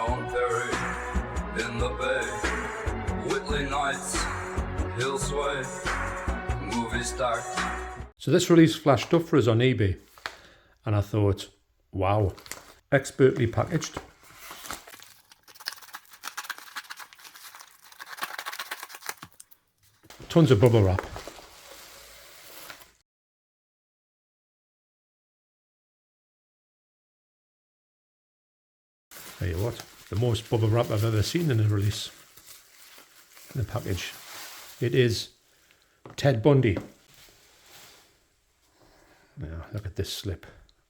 John Perry in the Bay, Whitley Nights, Hillsway, movie star. So this release flashed up for us on eBay, and I thought, wow, expertly packaged. Tons of bubble wrap. Tell you what, the most bubble wrap I've ever seen in a release, in a package. It is Ted Bundy. Now look at this slip.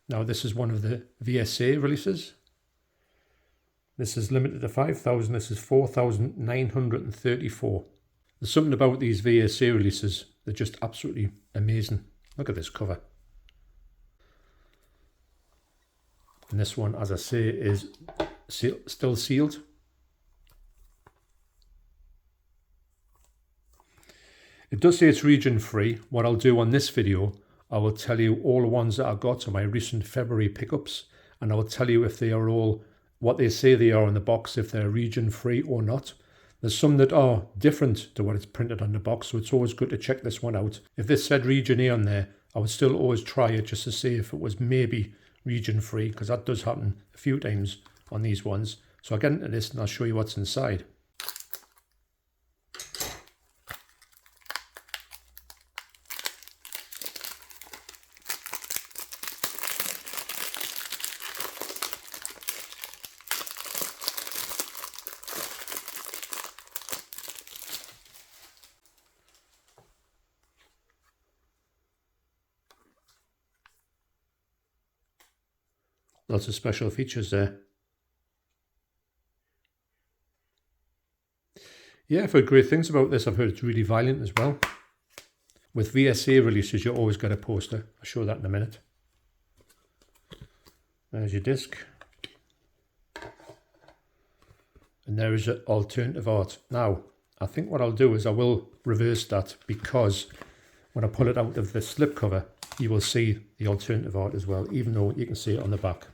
Now this is one of the VSA releases. This is limited to 5,000. This is 4,934. There's something about these VSA releases. They're just absolutely amazing. Look at this cover. And this one, as I say, is still sealed. It does say it's region free. What I'll do on this video, I will tell you all the ones that I got on my recent February pickups, and I will tell you if they are all what they say they are in the box, if they're region free or not. There's some that are different to what is printed on the box, so it's always good to check this one out. If this said region A on there, I would still always try it just to see if it was maybe region free, because that does happen a few times on these ones. So I'll get into this and I'll show you what's inside. Lots of special features there. Yeah, I've heard great things about this. I've heard it's really violent as well. With VSA releases, you always get a poster. I'll show that in a minute. There's your disc. And there is alternative art. Now, I think what I'll do is I will reverse that, because when I pull it out of the slipcover, you will see the alternative art as well, even though you can see it on the back.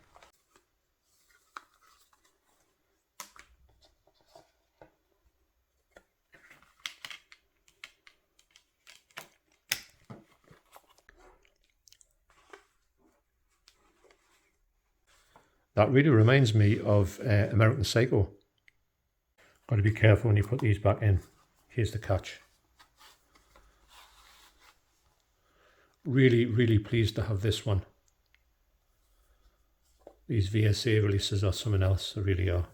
That really reminds me of American Psycho. Got to be careful when you put these back in. Here's the catch. Really, really pleased to have this one. These VSA releases are something else. They really are.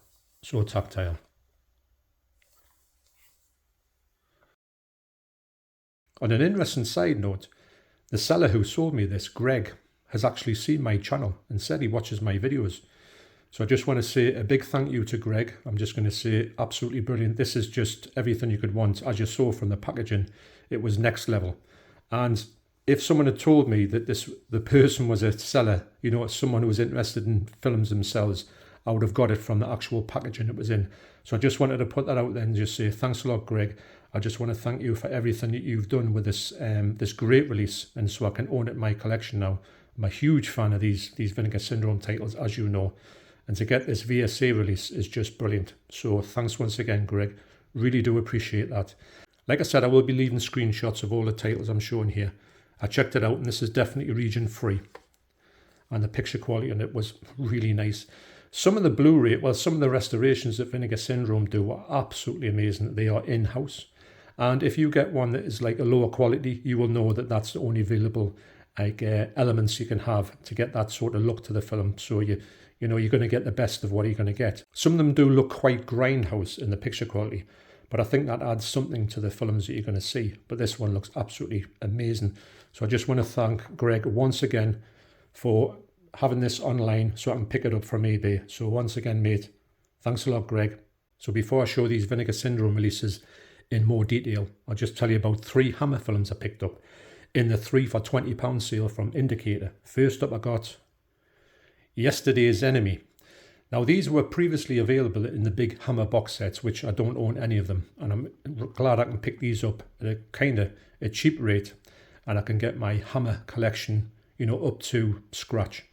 So tactile. On an interesting side note, the seller who sold me this, Greg, has actually seen my channel and said he watches my videos. So I just want to say a big thank you to Greg. I'm just going to say absolutely brilliant. This is just everything you could want. As you saw from the packaging, it was next level. And if someone had told me that the person was a seller, you know, someone who was interested in films themselves, I would have got it from the actual packaging it was in. So I just wanted to put that out there and just say thanks a lot, Greg. I just want to thank you for everything that you've done with this this great release, and so I can own it in my collection now. I'm a huge fan of these Vinegar Syndrome titles, as you know. And to get this VSA release is just brilliant. So thanks once again, Greg. Really do appreciate that. Like I said, I will be leaving screenshots of all the titles I'm showing here. I checked it out and this is definitely region free. And the picture quality on it was really nice. Some of the Blu-ray, well, some of the restorations that Vinegar Syndrome do are absolutely amazing. They are in-house. And if you get one that is like a lower quality, you will know that that's the only available elements you can have to get that sort of look to the film. So you know, you're going to get the best of what you're going to get. Some of them do look quite grindhouse in the picture quality, but I think that adds something to the films that you're going to see. But this one looks absolutely amazing. So I just want to thank Greg once again for having this online so I can pick it up from eBay. So once again, mate, thanks a lot, Greg. So before I show these Vinegar Syndrome releases in more detail, I'll just tell you about 3 Hammer films I picked up in the 3 for £20 sale from Indicator. First up, I got Yesterday's Enemy. Now these were previously available in the big Hammer box sets, which I don't own any of them, and I'm glad I can pick these up at a kind of a cheap rate, and I can get my Hammer collection, you know, up to scratch.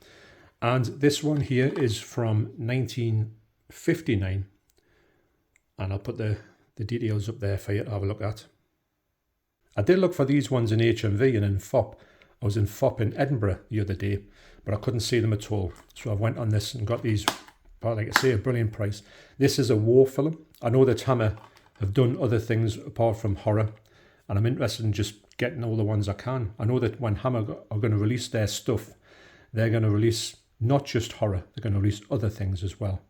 And this one here is from 19 £59, and I'll put the details up there for you to have a look at. I did look for these ones in HMV and in FOP. I was in FOP in Edinburgh the other day, but I couldn't see them at all. So I went on this and got these, like I say, a brilliant price. This is a war film. I know that Hammer have done other things apart from horror, and I'm interested in just getting all the ones I can. I know that when Hammer are going to release their stuff, they're going to release not just horror, they're going to release other things as well.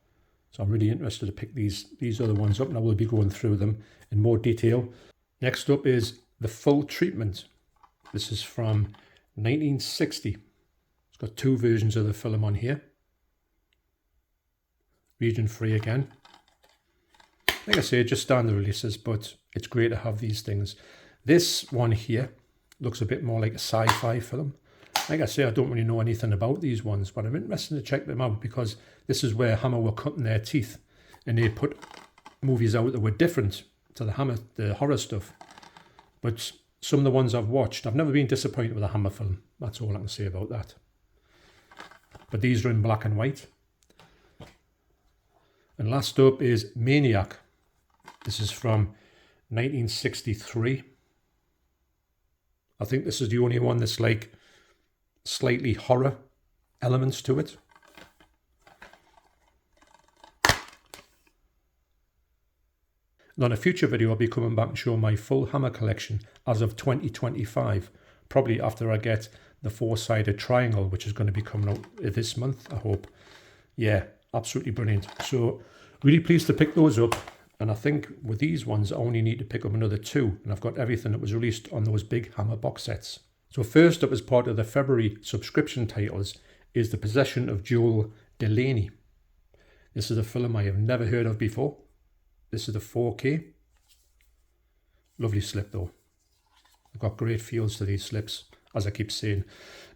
So I'm really interested to pick these other ones up, and I will be going through them in more detail. Next up is The Full Treatment. This is from 1960. It's got 2 versions of the film on here. Region free again. Like I say, just standard releases, but it's great to have these things. This one here looks a bit more like a sci-fi film. Like I say, I don't really know anything about these ones, but I'm interested to check them out because this is where Hammer were cutting their teeth, and they put movies out that were different to the horror stuff. But some of the ones I've watched, I've never been disappointed with a Hammer film. That's all I can say about that. But these are in black and white. And last up is Maniac. This is from 1963. I think this is the only one that's like slightly horror elements to it. And on a future video, I'll be coming back and show my full Hammer collection as of 2025, probably after I get the 4-sided triangle, which is going to be coming out this month, I hope. Yeah, absolutely brilliant. So really pleased to pick those up. And I think with these ones, I only need to pick up another 2. And I've got everything that was released on those big Hammer box sets. So first up, as part of the February subscription titles, is The Possession of Joel Delaney. This is a film I have never heard of before. This is the 4K. Lovely slip though. I've got great feels to these slips, as I keep saying.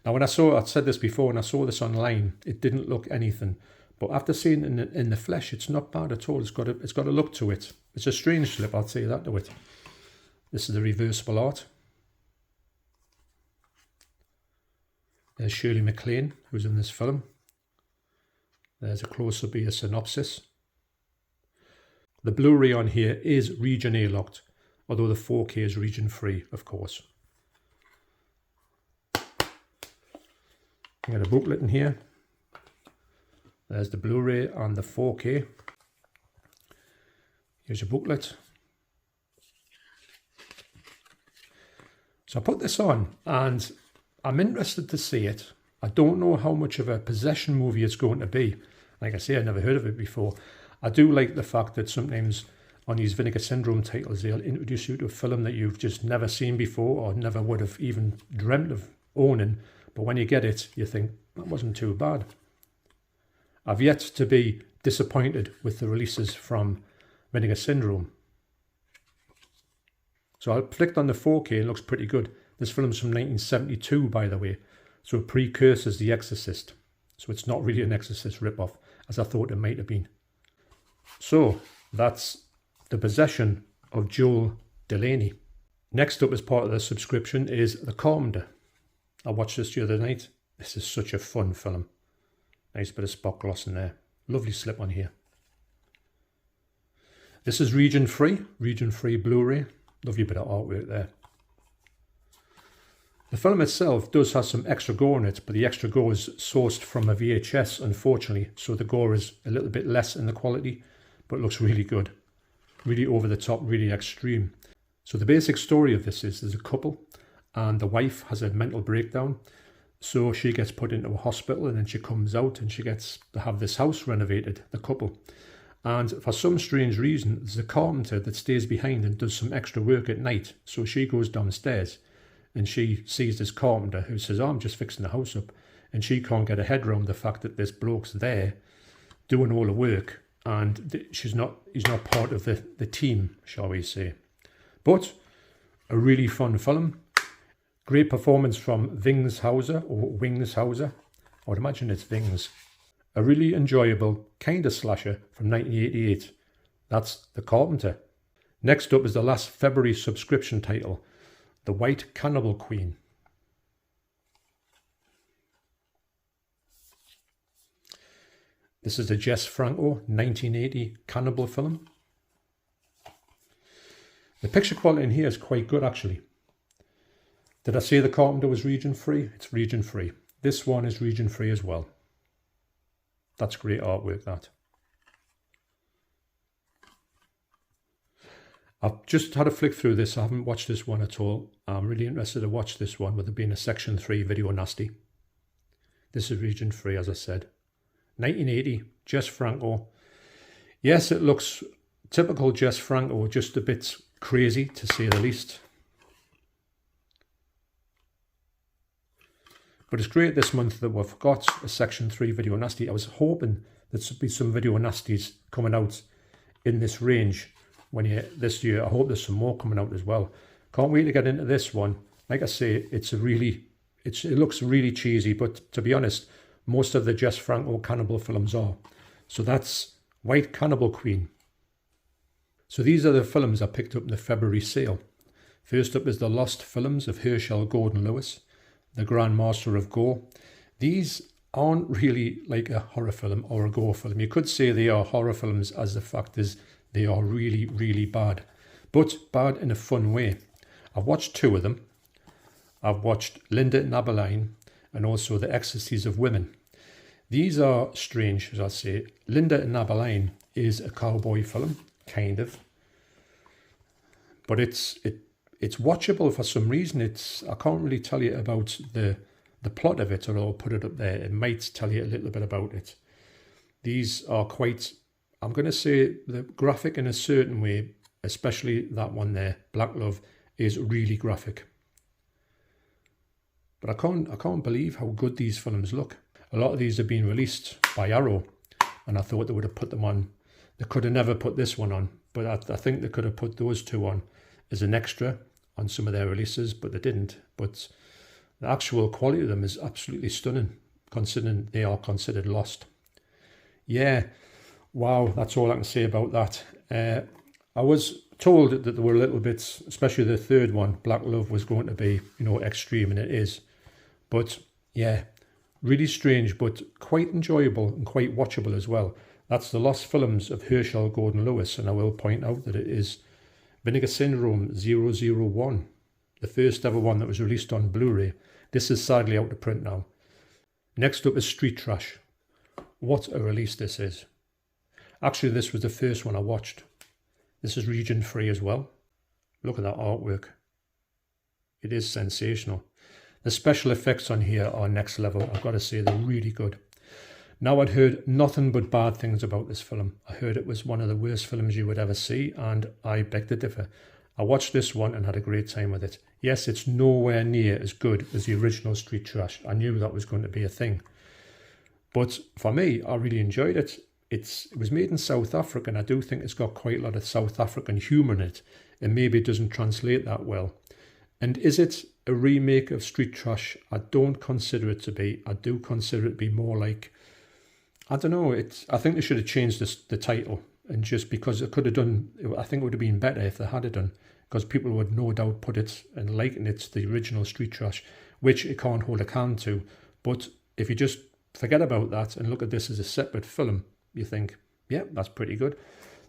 Now when I'd said this before, when I saw this online, it didn't look anything. But after seeing it in the flesh, it's not bad at all. It's got a look to it. It's a strange slip, I'll say that to it. This is the reversible art. There's Shirley MacLaine, who's in this film. There's a close-up of a synopsis. The Blu-ray on here is region A locked, although the 4K is region free, of course. I got a booklet in here. There's the Blu-ray and the 4K. Here's your booklet. So I put this on and I'm interested to see it. I don't know how much of a possession movie it's going to be. Like I say, I've never heard of it before. I do like the fact that sometimes on these Vinegar Syndrome titles, they'll introduce you to a film that you've just never seen before or never would have even dreamt of owning. But when you get it, you think, that wasn't too bad. I've yet to be disappointed with the releases from Vinegar Syndrome. So I flicked on the 4K, it looks pretty good. This film's from 1972, by the way, so it precursors The Exorcist. So it's not really an Exorcist ripoff, as I thought it might have been. So that's The Possession of Joel Delaney. Next up as part of the subscription is The Carpenter. I watched this the other night. This is such a fun film. Nice bit of spot gloss in there. Lovely slip on here. This is region free Blu-ray. Lovely bit of artwork there. The film itself does have some extra gore in it, but the extra gore is sourced from a VHS, unfortunately, so the gore is a little bit less in the quality, but looks really good. Really over the top, really extreme. So the basic story of this is there's a couple, and the wife has a mental breakdown, so she gets put into a hospital, and then she comes out, and she gets to have this house renovated, the couple. And for some strange reason, there's a carpenter that stays behind and does some extra work at night, so she goes downstairs. And she sees this carpenter who says, I'm just fixing the house up. And she can't get her head around the fact that this bloke's there doing all the work. And he's not part of the team, shall we say. But a really fun film. Great performance from Wings Hauser. I would imagine it's Wings. A really enjoyable kind of slasher from 1988. That's The Carpenter. Next up is the last February subscription title. The White Cannibal Queen. This is a Jess Franco 1980 Cannibal film. The picture quality in here is quite good actually. Did I say the Carpenter was region free? It's region free. This one is region free as well. That's great artwork, that. I've just had a flick through this. I haven't watched this one at all. I'm really interested to watch this one with it being a section 3 video nasty. This is region free, as I said. 1980, Jess Franco. Yes, it looks typical Jess Franco, just a bit crazy to say the least. But it's great this month that we've got a section 3 video nasty. I was hoping there'd be some video nasties coming out in this range this year. I hope there's some more coming out as well. Can't wait to get into this one. Like I say, it looks really cheesy, but to be honest, most of the Jess Franco Cannibal films are. So that's White Cannibal Queen. So these are the films I picked up in the February sale. First up is the Lost Films of Herschell Gordon Lewis, the Grand Master of Gore. These aren't really like a horror film or a gore film. You could say they are horror films, as the fact is they are really, really bad. But bad in a fun way. I've watched 2 of them. I've watched Linda and Abilene and also The Ecstasies of Women. These are strange, as I say. Linda and Abilene is a cowboy film, kind of. But it's watchable for some reason. I can't really tell you about the plot of it, or I'll put it up there. It might tell you a little bit about it. These are quite, I'm going to say, the graphic in a certain way, especially that one there, Black Love, is really graphic. But I can't believe how good these films look. A lot of these have been released by Arrow, and I thought they would have put them on. They could have never put this one on, but I think they could have put those 2 on as an extra on some of their releases, but they didn't. But the actual quality of them is absolutely stunning, considering they are considered lost. Yeah, wow, that's all I can say about that. I was told that there were a little bit, especially the 3rd one, Black Love, was going to be, extreme, and it is. But yeah, really strange, but quite enjoyable and quite watchable as well. That's the Lost Films of Herschell Gordon Lewis, and I will point out that it is Vinegar Syndrome 001, the first ever one that was released on Blu-ray. This is sadly out of print now. Next up is Street Trash. What a release this is. Actually, this was the first one I watched. This is region free as well. Look at that artwork. It is sensational. The special effects on here are next level. I've got to say, they're really good. Now, I'd heard nothing but bad things about this film. I heard it was one of the worst films you would ever see, and I beg to differ. I watched this one and had a great time with it. Yes, it's nowhere near as good as the original Street Trash. I knew that was going to be a thing. But for me, I really enjoyed it. It was made in South Africa, and I do think it's got quite a lot of South African humour in it, and maybe it doesn't translate that well. And is it a remake of Street Trash? I don't consider it to be. I do consider it to be more like, I don't know, I think they should have changed the title, and just because it could have done, I think it would have been better if they had it done, because people would no doubt put it and liken it to the original Street Trash, which it can't hold a candle to. But if you just forget about that and look at this as a separate film, you think, yeah, that's pretty good.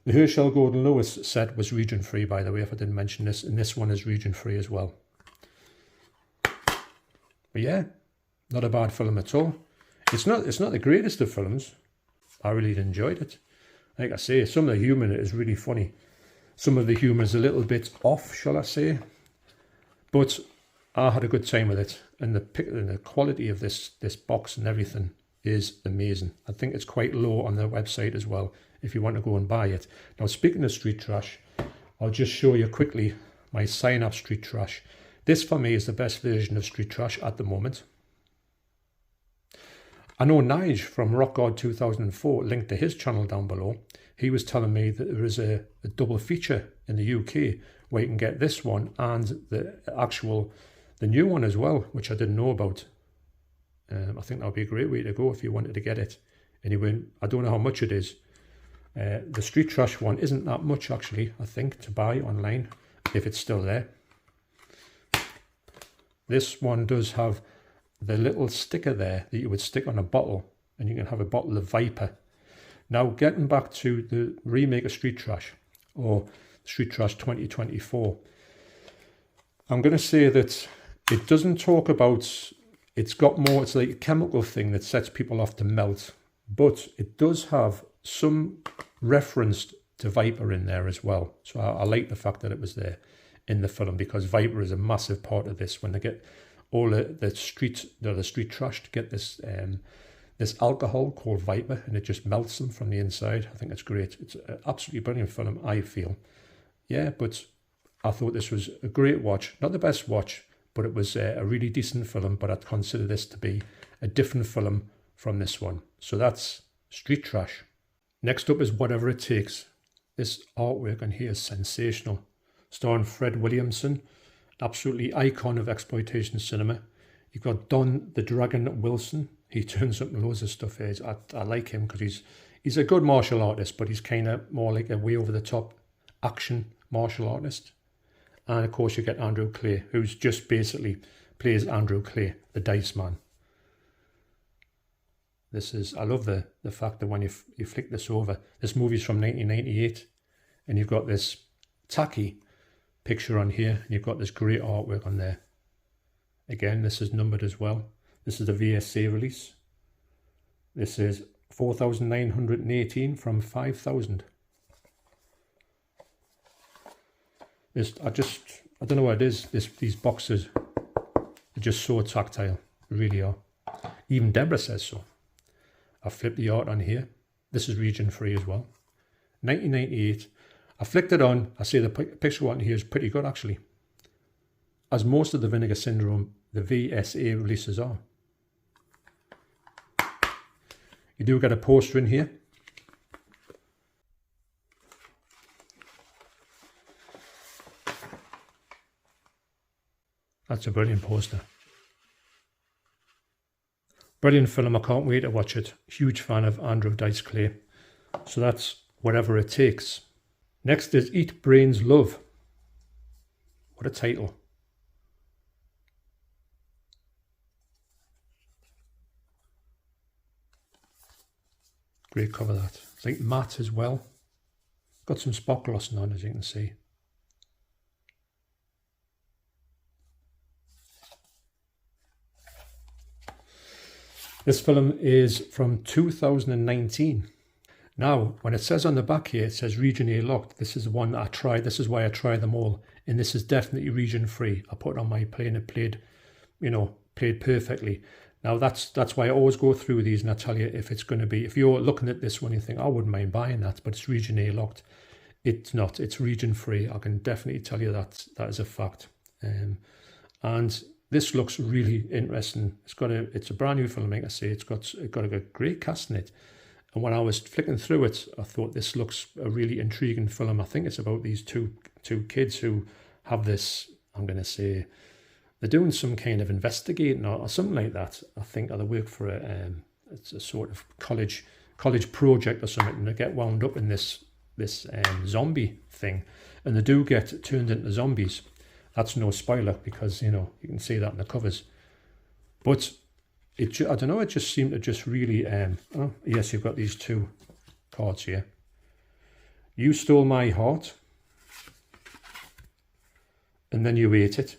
The Herschell Gordon Lewis set was region free, by the way, if I didn't mention this, and this one is region free as well. But yeah, not a bad film at all. It's not the greatest of films. I really enjoyed it. Like I say, some of the humour in it is really funny. Some of the humour is a little bit off, shall I say. But I had a good time with it. And the quality of this box and everything is amazing. I think it's quite low on their website as well, if you want to go and buy it. Now, speaking of Street Trash, I'll just show you quickly my sign-up Street Trash. This, for me, is the best version of Street Trash at the moment. I know Nige from Rock God 2004 linked to his channel down below. He was telling me that there is a double feature in the UK where you can get this one and the new one as well, which I didn't know about. I think that would be a great way to go if you wanted to get it. Anyway, I don't know how much it is. The Street Trash one isn't that much, actually, I think, to buy online, if it's still there. This one does have the little sticker there that you would stick on a bottle, and you can have a bottle of Viper. Now, getting back to the remake of Street Trash, or Street Trash 2024, I'm going to say that it doesn't talk about, it's got more, it's like a chemical thing that sets people off to melt, but it does have some reference to Viper in there as well. So I like the fact that it was there in the film, because Viper is a massive part of this. When they get all the street trash to get this this alcohol called Viper, and it just melts them from the inside. I think it's great. It's an absolutely brilliant film, I feel. Yeah, but I thought this was a great watch. Not the best watch, but it was a really decent film. But I'd consider this to be a different film from this one. So that's Street Trash. Next up is Whatever It Takes. This artwork on here is sensational. Starring Fred Williamson, absolutely icon of exploitation cinema. You've got Don the Dragon Wilson. He turns up in loads of stuff here. I like him because he's a good martial artist, but he's kind of more like a way over the top action martial artist. And of course you get Andrew Clay, who's just basically plays Andrew Clay, the Dice Man. This is, I love the fact that when you flick this over, this movie's from 1998, and you've got this tacky picture on here, and you've got this great artwork on there. Again, this is numbered as well. This is the VSA release. This is 4,918 from 5,000. This, I don't know what it is. These boxes are just so tactile, really are. Even Deborah says so. I flipped the art on here. This is region free as well. 1998. I flicked it on. I see the picture on here is pretty good actually. As most of the Vinegar Syndrome, the VSA releases are. You do get a poster in here. That's a brilliant poster. Brilliant film. I can't wait to watch it. Huge fan of Andrew Dice Clay. So that's Whatever It Takes. Next is Eat Brains Love. What a title. Great cover that. It's like matte as well. Got some spot glossing on, as you can see. This film is from 2019. Now, when it says on the back here, it says region A locked. This is the one that I tried. This is why I try them all. And this is definitely region free. I put it on my play and it played, played perfectly. Now, that's why I always go through these and I tell you if it's going to be, if you're looking at this one, you think, I wouldn't mind buying that, but it's region A locked. It's not. It's region free. I can definitely tell you that is a fact. And this looks really interesting. It's a brand new film, like I say. It's got a great cast in it. And when I was flicking through it, I thought this looks a really intriguing film. I think it's about these two kids who have this, I'm going to say, they're doing some kind of investigating or something like that. I think, or they work for it's a sort of college project or something, and they get wound up in this zombie thing, and they do get turned into zombies. That's no spoiler because you can see that in the covers. But I don't know. It just seemed to just really. Oh yes, you've got these two cards here. You stole my heart, and then you ate it.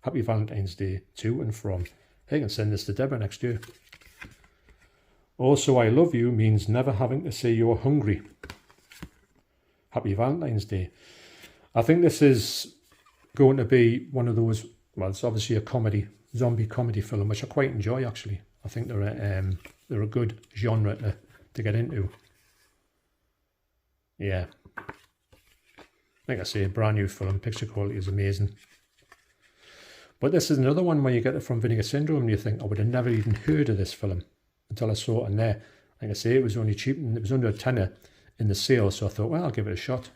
Happy Valentine's Day to and from. I can send this to Deborah next year. Also, I love you means never having to say you're hungry. Happy Valentine's Day. I think this is going to be one of those, well, it's obviously a zombie comedy film, which I quite enjoy actually. I think they're a good genre to get into. Yeah. Like I say, a brand new film, picture quality is amazing. But this is another one where you get it from Vinegar Syndrome and you think, I would have never even heard of this film until I saw it on there. Like I say, it was only cheap and it was under a tenner in the sale, so I thought, well, I'll give it a shot.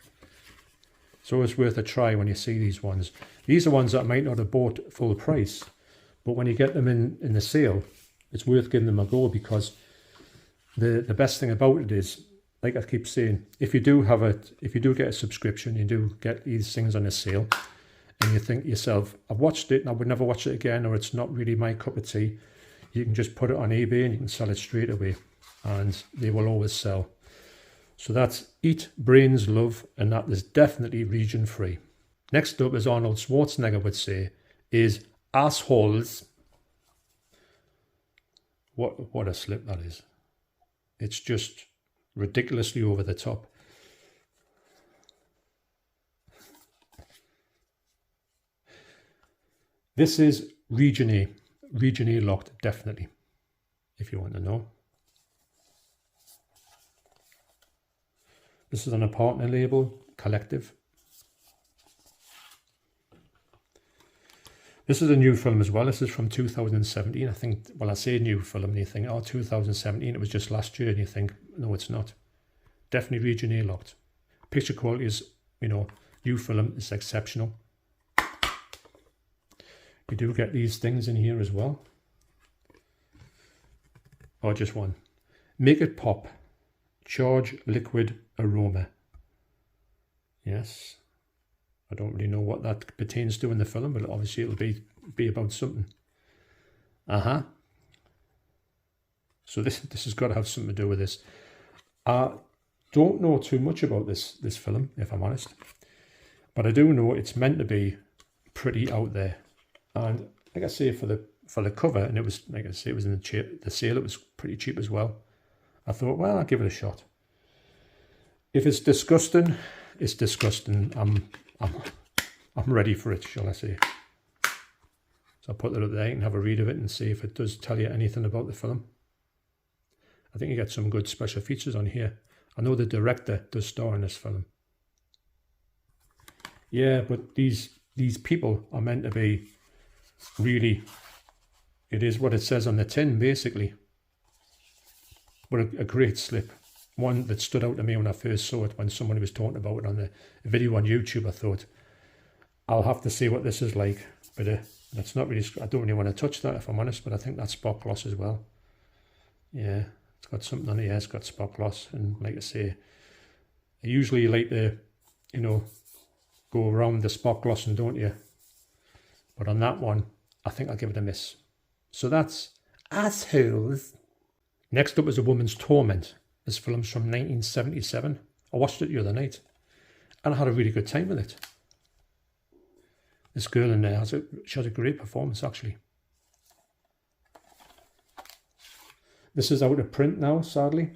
It's always worth a try when you see these ones. These are ones that I might not have bought full price, but when you get them in the sale, it's worth giving them a go because the best thing about it is, like I keep saying, if you do get a subscription, you do get these things on a sale, and you think to yourself, I've watched it and I would never watch it again, or it's not really my cup of tea, you can just put it on eBay and you can sell it straight away and they will always sell. So that's Eat, Brains, Love, and that is definitely region free. Next up, as Arnold Schwarzenegger would say, is assholes. What a slip that is. It's just ridiculously over the top. This is region A. Region A locked, definitely, if you want to know. This is on a partner label, Collective. This is a new film as well. This is from 2017. I think, well, I say new film and you think, oh, 2017, it was just last year. And you think, no, it's not. Definitely region A locked. Picture quality is, you know, new film is exceptional. You do get these things in here as well. Or just one. Make it pop. Charge liquid aroma. Yes. I don't really know what that pertains to in the film, but obviously it'll be about something. So this has got to have something to do with this. I don't know too much about this film, if I'm honest, but I do know it's meant to be pretty out there. And like I say, for the cover, and it was, like I say, it was in the sale. It was pretty cheap as well. I thought, well, I'll give it a shot. If it's disgusting, it's disgusting. I'm ready for it, shall I say. So I'll put that up there. You can have a read of it and see if it does tell you anything about the film. I think you get some good special features on here. I know the director does star in this film. Yeah, but these people are meant to be really, it is what it says on the tin, basically. But a great slip. One that stood out to me when I first saw it, when somebody was talking about it on the video on YouTube. I thought, I'll have to see what this is like. But that's not really, I don't really want to touch that, if I'm honest, but I think that's spot gloss as well. Yeah, it's got something on it. Yeah, it's got spot gloss. And like I say, I usually like to, you know, go around the spot glossing, don't you? But on that one, I think I'll give it a miss. So that's Assholes. Next up is A Woman's Torment. This film's from 1977. I watched it the other night and I had a really good time with it. This girl in there, she has a great performance, actually. This is out of print now, sadly.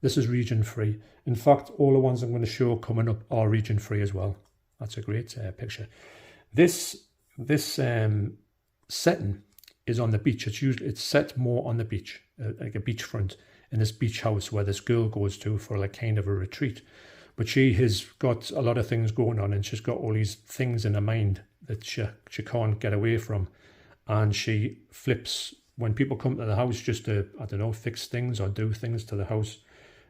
This is region free. In fact, all the ones I'm going to show coming up are region free as well. That's a great picture. This setting is on the beach. It's set more on the beach, like a beachfront, in this beach house where this girl goes to for like kind of a retreat. But she has got a lot of things going on, and she's got all these things in her mind that she can't get away from. And she flips, when people come to the house just to, I don't know, fix things or do things to the house,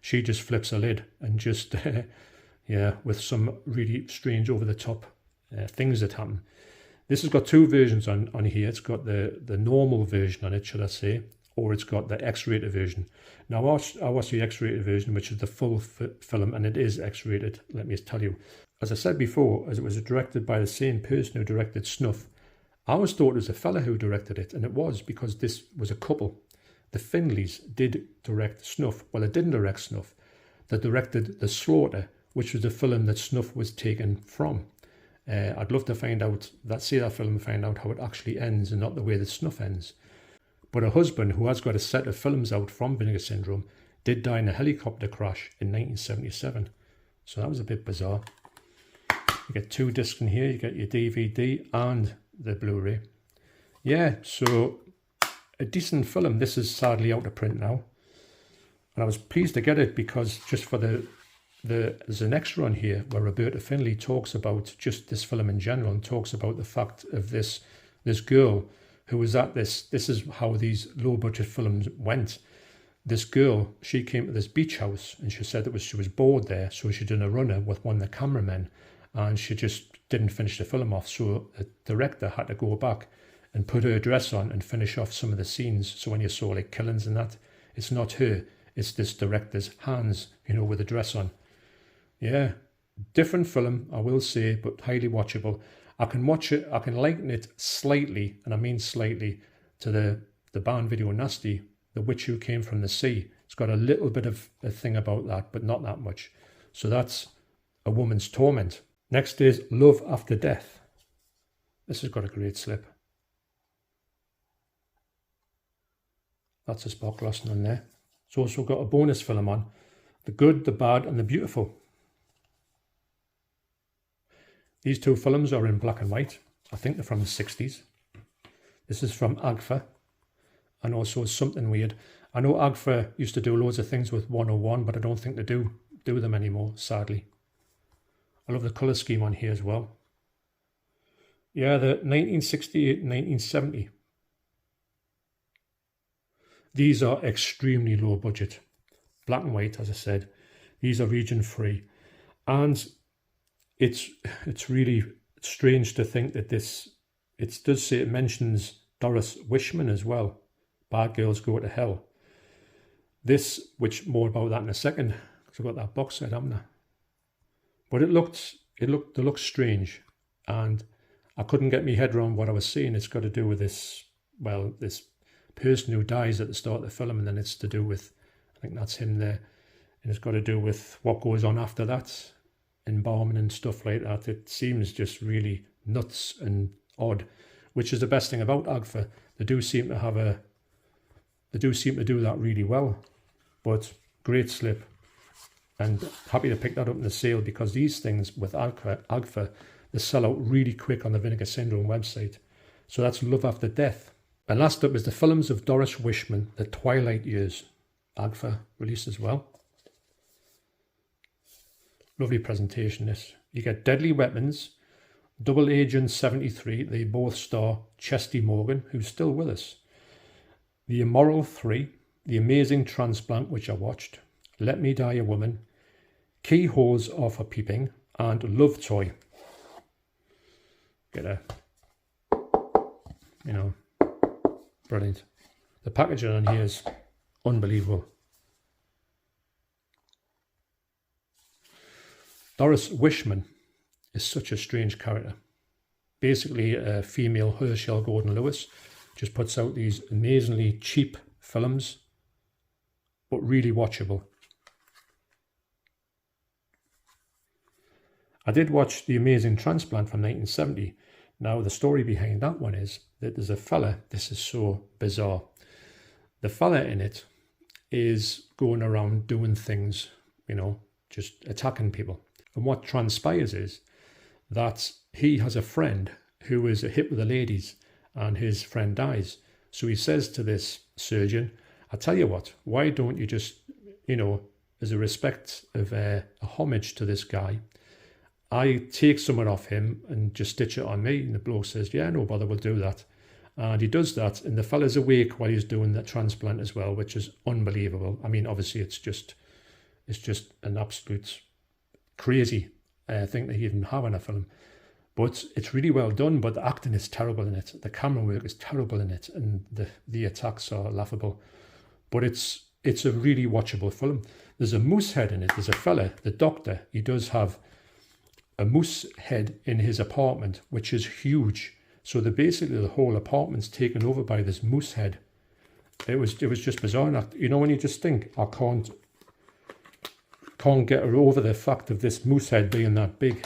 she just flips a lid and just, yeah, with some really strange over-the-top things that happen. This has got two versions on here. It's got the normal version on it, should I say, or it's got the X-rated version. Now, I watched the X-rated version, which is the full film, and it is X-rated, let me tell you. As I said before, as it was directed by the same person who directed Snuff, I always thought it was a fella who directed it, and it was, because this was a couple. The Findlays did direct Snuff. Well, it didn't direct Snuff. They directed The Slaughter, which was the film that Snuff was taken from. I'd love to find out, see that film and find out how it actually ends and not the way that Snuff ends. But her husband, who has got a set of films out from Vinegar Syndrome, did die in a helicopter crash in 1977. So that was a bit bizarre. You get two discs in here. You get your DVD and the Blu-ray. Yeah, so a decent film. This is sadly out of print now. And I was pleased to get it because just for there's an extra on here where Roberta Findlay talks about just this film in general and talks about the fact of this girl who was at this is how these low budget films went. This girl, she came to this beach house and she said she was bored there, so she did a runner with one of the cameramen and she just didn't finish the film off. So the director had to go back and put her dress on and finish off some of the scenes. So when you saw like killings and that, it's not her, it's this director's hands, you know, with the dress on. Yeah, different film, I will say, but highly watchable. I can watch it, I can liken it slightly, and I mean slightly, to the band video Nasty, The Witch Who Came From the Sea. It's got a little bit of a thing about that, but not that much. So that's A Woman's Torment. Next is Love After Death. This has got a great slip. That's a spot glossing on there. It's also got a bonus film on. The Good, the Bad and the Beautiful. These two films are in black and white. I think they're from the 60s. This is from Agfa. And also Something Weird. I know Agfa used to do loads of things with 101, but I don't think they do them anymore, sadly. I love the colour scheme on here as well. Yeah, the 1968, 1970. These are extremely low budget. Black and white, as I said. These are region free. And it's really strange to think that it does say it mentions Doris Wishman as well. Bad Girls Go to Hell. This, which more about that in a second, because I've got that box set, haven't I? But it looked strange, and I couldn't get my head around what I was seeing. It's got to do with this, well, this person who dies at the start of the film, and then it's to do with, I think that's him there, and it's got to do with what goes on after that, embalming and stuff like that. It seems just really nuts and odd, which is the best thing about Agfa. They do seem to do that really well. But great slip, and happy to pick that up in the sale, because these things with Agfa, they sell out really quick on the Vinegar Syndrome website. So that's Love After Death. And last up is the films of Doris Wishman, The Twilight Years. Agfa released as well. Lovely presentation this. You get Deadly Weapons, Double Agent 73, they both star Chesty Morgan, who's still with us. The Immoral 3, The Amazing Transplant, which I watched, Let Me Die a Woman, Keyholes Are for Peeping, and Love Toy. Get a, brilliant. The packaging on here is unbelievable. Doris Wishman is such a strange character. Basically a female Herschell Gordon-Lewis. Just puts out these amazingly cheap films, but really watchable. I did watch The Amazing Transplant from 1970. Now, the story behind that one is that there's a fella, this is so bizarre. The fella in it is going around doing things, just attacking people. And what transpires is that he has a friend who is a hit with the ladies, and his friend dies. So he says to this surgeon, I tell you what, why don't you just, as a respect of a homage to this guy, I take someone off him and just stitch it on me. And the bloke says, yeah, no bother, we'll do that. And he does that, and the fella's awake while he's doing that transplant as well, which is unbelievable. I mean, obviously it's just an absolute crazy thing to even have in a film. But it's really well done, but the acting is terrible in it. The camera work is terrible in it, and the attacks are laughable. But it's a really watchable film. There's a moose head in it. There's a fella, the doctor, he does have a moose head in his apartment, which is huge. So basically the whole apartment's taken over by this moose head. It was just bizarre. And when you just think, I can't get over the fact of this moose head being that big,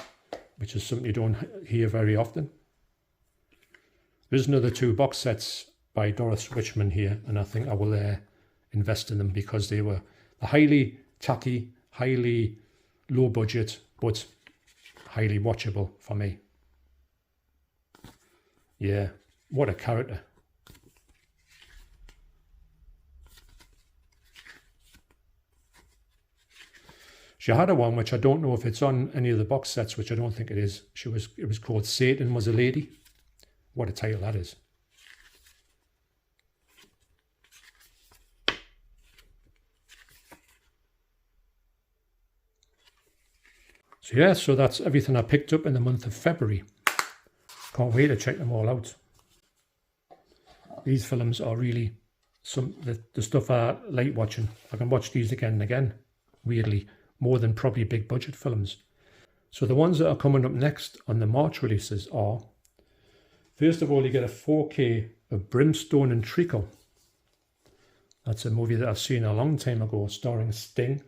which is something you don't hear very often. There's another 2 box sets by Doris Wishman here, and I think I will invest in them because they were highly tacky, highly low budget, but highly watchable for me. Yeah, what a character. She had a one which I don't know if it's on any of the box sets, which I don't think it is. It was called Satan Was a Lady. What a title that is. So that's everything I picked up in the month of February. Can't wait to check them all out. These films are really the stuff I like watching. I can watch these again and again, weirdly, more than probably big budget films. So the ones that are coming up next on the March releases are, first of all, you get a 4K of Brimstone and Treacle. That's a movie that I've seen a long time ago, starring Sting.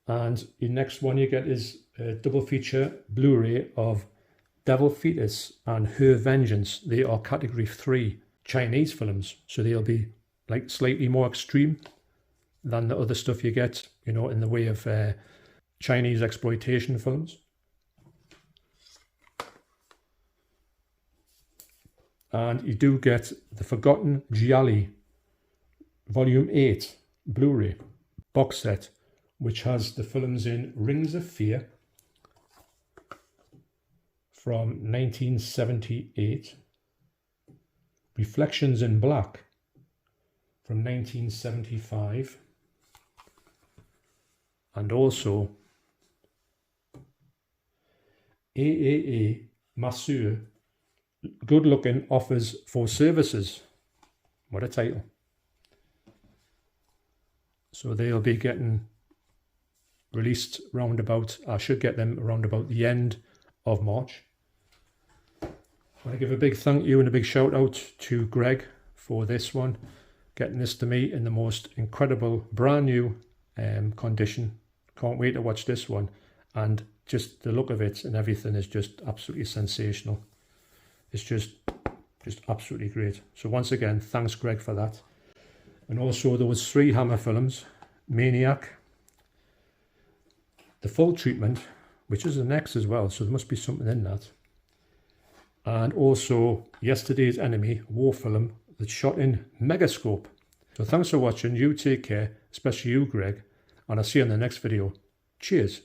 And the next one you get is a double feature Blu-ray of Devil Fetus and Her Vengeance. They are category 3 Chinese films, so they'll be like slightly more extreme than the other stuff you get, you know, in the way of Chinese exploitation films. And you do get the Forgotten Gialli Volume 8 Blu-ray box set, which has the films in Rings of Fear from 1978, Reflections in Black from 1975, and also AAA Masseur, Good Looking Offers for Services. What a title. So they'll be getting released roundabout, I should get them around about the end of March. I want to give a big thank you and a big shout out to Greg for this one, getting this to me in the most incredible brand new condition. Can't wait to watch this one, and just the look of it and everything is just absolutely sensational. It's just absolutely great. So once again, thanks Greg for that. And also there was 3 Hammer films, Maniac, The Full Treatment, which is an X as well, so there must be something in that. And also Yesterday's Enemy, war film that's shot in Megascope. So thanks for watching, you take care, especially you Greg, and I'll see you in the next video. Cheers.